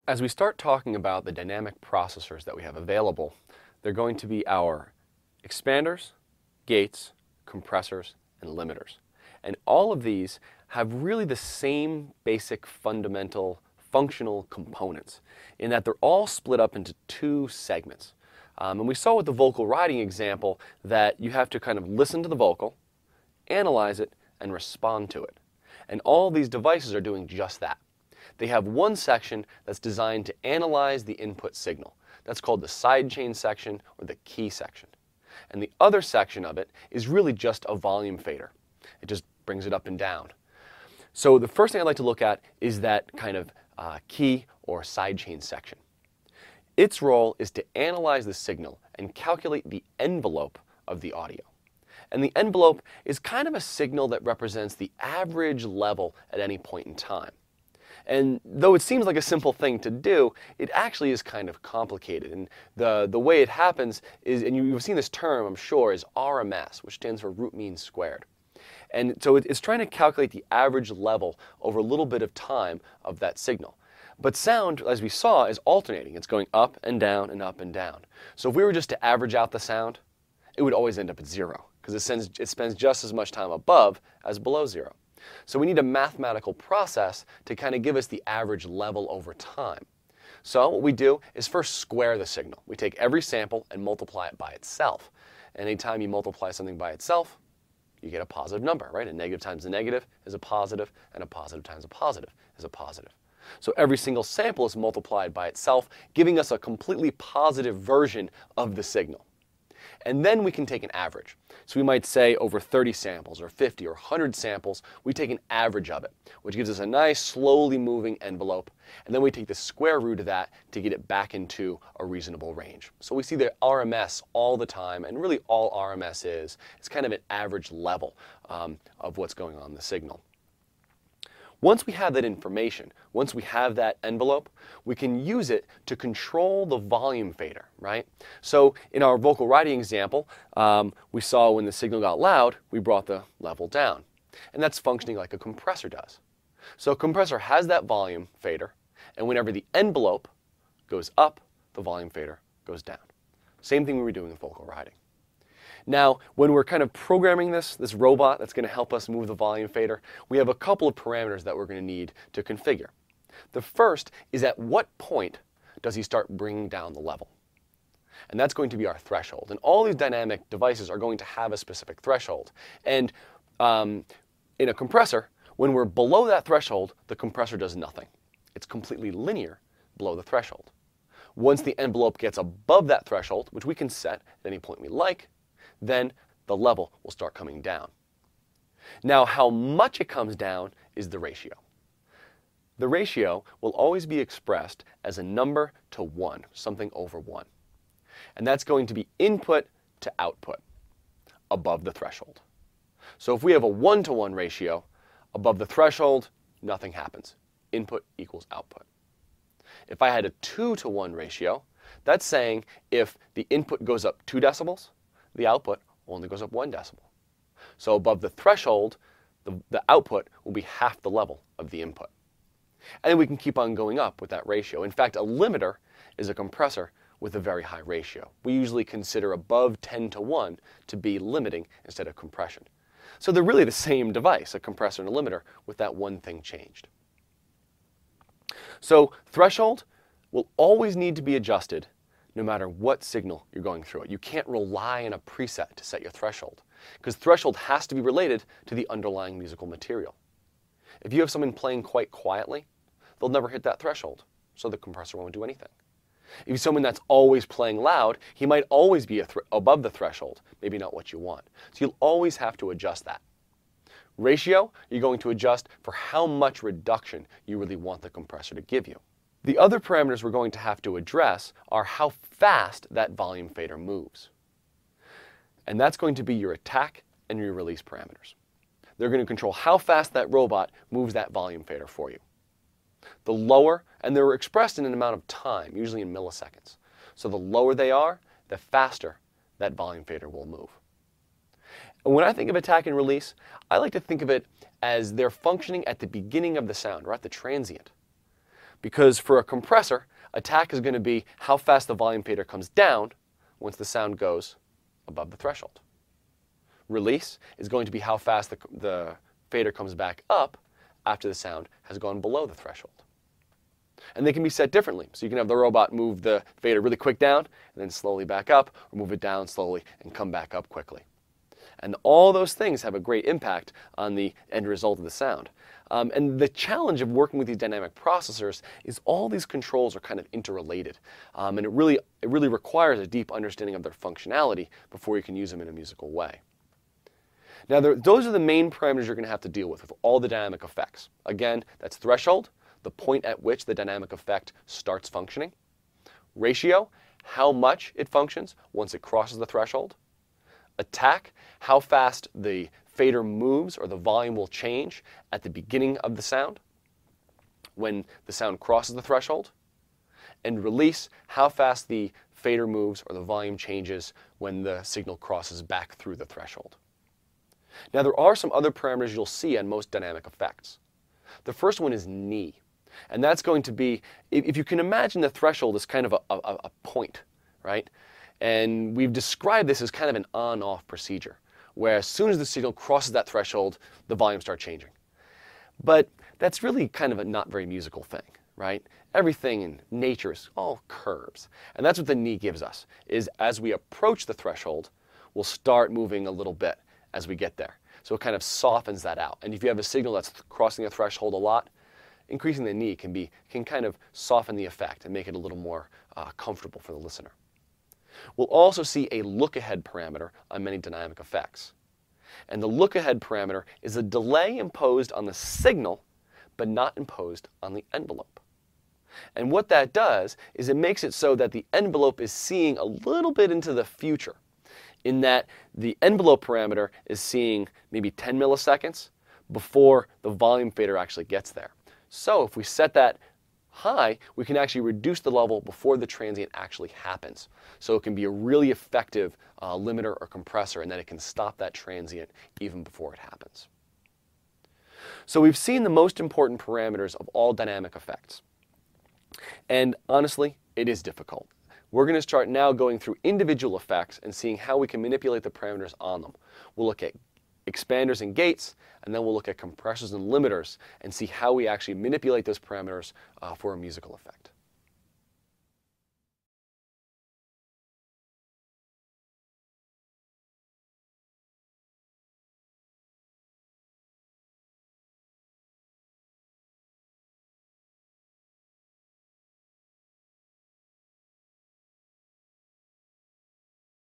As we start talking about the dynamic processors that we have available, they're going to be our expanders, gates, compressors, and limiters. And all of these have really the same basic fundamental functional components in that they're all split up into two segments. And we saw with the vocal riding example that you have to kind of listen to the vocal, analyze it, and respond to it. And all these devices are doing just that. They have one section that's designed to analyze the input signal. That's called the sidechain section or the key section. And the other section of it is really just a volume fader. It just brings it up and down. So the first thing I'd like to look at is that kind of key or sidechain section. Its role is to analyze the signal and calculate the envelope of the audio. And the envelope is kind of a signal that represents the average level at any point in time. And though it seems like a simple thing to do, it actually is kind of complicated. And the way it happens is, and you've seen this term, I'm sure, is RMS, which stands for root mean squared. And so it's trying to calculate the average level over a little bit of time of that signal. But sound, as we saw, is alternating. It's going up and down and up and down. So if we were just to average out the sound, it would always end up at zero, because it spends just as much time above as below zero. So we need a mathematical process to kind of give us the average level over time. So what we do is first square the signal. We take every sample and multiply it by itself. And anytime you multiply something by itself, you get a positive number, right? A negative times a negative is a positive, and a positive times a positive is a positive. So every single sample is multiplied by itself, giving us a completely positive version of the signal. And then we can take an average. So we might say over 30 samples or 50 or 100 samples, we take an average of it, which gives us a nice slowly moving envelope. And then we take the square root of that to get it back into a reasonable range. So we see the RMS all the time, and really all RMS is kind of an average level of what's going on in the signal. Once we have that information, once we have that envelope, we can use it to control the volume fader, right? So in our vocal riding example, we saw when the signal got loud, we brought the level down. And that's functioning like a compressor does. So a compressor has that volume fader, and whenever the envelope goes up, the volume fader goes down. Same thing we were doing with vocal riding. Now, when we're kind of programming this robot that's going to help us move the volume fader, we have a couple of parameters that we're going to need to configure. The first is at what point does he start bringing down the level? And that's going to be our threshold. And all these dynamic devices are going to have a specific threshold. And in a compressor, when we're below that threshold, the compressor does nothing. It's completely linear below the threshold. Once the envelope gets above that threshold, which we can set at any point we like, then the level will start coming down. Now, how much it comes down is the ratio. The ratio will always be expressed as a number to 1, something over 1. And that's going to be input to output above the threshold. So if we have a 1-to-1 ratio, above the threshold, nothing happens. Input equals output. If I had a 2-to-1 ratio, that's saying if the input goes up 2 decibels, the output only goes up 1 decibel. So above the threshold, the output will be half the level of the input. And then we can keep on going up with that ratio. In fact, a limiter is a compressor with a very high ratio. We usually consider above 10-to-1 to be limiting instead of compression. So they're really the same device, a compressor and a limiter, with that one thing changed. So threshold will always need to be adjusted no matter what signal you're going through it. You can't rely on a preset to set your threshold, because threshold has to be related to the underlying musical material. If you have someone playing quite quietly, they'll never hit that threshold, so the compressor won't do anything. If you're someone that's always playing loud, he might always be above the threshold, maybe not what you want. So you'll always have to adjust that. Ratio, you're going to adjust for how much reduction you really want the compressor to give you. The other parameters we're going to have to address are how fast that volume fader moves. And that's going to be your attack and your release parameters. They're going to control how fast that robot moves that volume fader for you. The lower, and they're expressed in an amount of time, usually in milliseconds. So the lower they are, the faster that volume fader will move. And when I think of attack and release, I like to think of it as they're functioning at the beginning of the sound, or at the transient. Because for a compressor, attack is going to be how fast the volume fader comes down once the sound goes above the threshold. Release is going to be how fast the fader comes back up after the sound has gone below the threshold. And they can be set differently. So you can have the robot move the fader really quick down and then slowly back up, or move it down slowly and come back up quickly. And all those things have a great impact on the end result of the sound. And the challenge of working with these dynamic processors is all these controls are kind of interrelated. And it really requires a deep understanding of their functionality before you can use them in a musical way. Now, those are the main parameters you're going to have to deal with all the dynamic effects. Again, that's threshold, the point at which the dynamic effect starts functioning. Ratio, how much it functions once it crosses the threshold. Attack, how fast the fader moves or the volume will change at the beginning of the sound when the sound crosses the threshold. And release, how fast the fader moves or the volume changes when the signal crosses back through the threshold. Now, there are some other parameters you'll see on most dynamic effects. The first one is knee. And that's going to be, if you can imagine the threshold as kind of a point, right? And we've described this as kind of an on-off procedure, where as soon as the signal crosses that threshold, the volume starts changing. But that's really kind of a not very musical thing, right? Everything in nature is all curves. And that's what the knee gives us, is as we approach the threshold, we'll start moving a little bit as we get there. So it kind of softens that out. And if you have a signal that's crossing the threshold a lot, increasing the knee can kind of soften the effect and make it a little more comfortable for the listener. We'll also see a look-ahead parameter on many dynamic effects. And the look-ahead parameter is a delay imposed on the signal, but not imposed on the envelope. And what that does is it makes it so that the envelope is seeing a little bit into the future, in that the envelope parameter is seeing maybe 10 milliseconds before the volume fader actually gets there. So if we set that high, we can actually reduce the level before the transient actually happens. So it can be a really effective limiter or compressor, and that it can stop that transient even before it happens. So we've seen the most important parameters of all dynamic effects. And honestly, it is difficult. We're going to start now going through individual effects and seeing how we can manipulate the parameters on them. We'll look at expanders and gates, and then we'll look at compressors and limiters and see how we actually manipulate those parameters for a musical effect.